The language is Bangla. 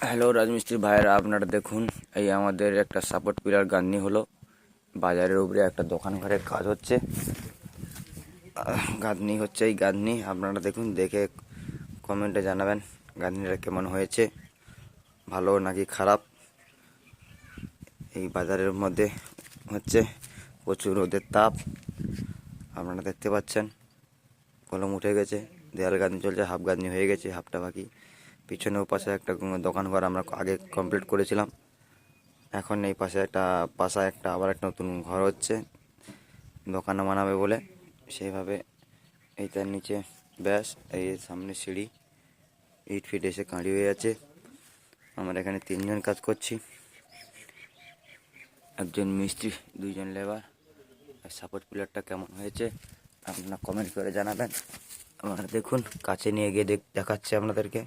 হ্যালো রাজমিস্ত্রি ভাইয়েরা, আপনারা দেখুন, এই আমাদের একটা সাপোর্ট পিলার গাঁথনি হলো। বাজারের উপরে একটা দোকান ঘরের কাজ হচ্ছে, গাঁথনি হচ্ছে। এই গাঁথনি আপনারা দেখুন, দেখে কমেন্টে জানাবেন গাঁথনিটা কেমন হয়েছে, ভালো নাকি খারাপ। এই বাজারের মধ্যে হচ্ছে প্রচুর রোদের তাপ, আপনারা দেখতে পাচ্ছেন। কলম উঠে গেছে, দেয়াল গাঁথনি চলছে, হাফ গাঁথনি হয়ে গেছে, হাফটা বাকি। পিছনে ও পাশে একটা দোকান ঘর আমরা আগে কমপ্লিট করেছিলাম। এখন এই পাশে একটা আবার একটা নতুন ঘর হচ্ছে, দোকানে বানাবে বলে। সেইভাবে এইটার নিচে ব্যাস, এই সামনে সিঁড়ি, ইট ফিট এসে কাঁড়ি হয়ে আছে। আমরা এখানে 3জন কাজ করছি, একজন মিস্ত্রি, 2জন লেবার। আর সাপোর্ট পিলারটা কেমন হয়েছে আপনারা কমেন্ট করে জানাবেন। আপনারা দেখুন, কাছে নিয়ে গিয়ে দেখাচ্ছে আপনাদেরকে।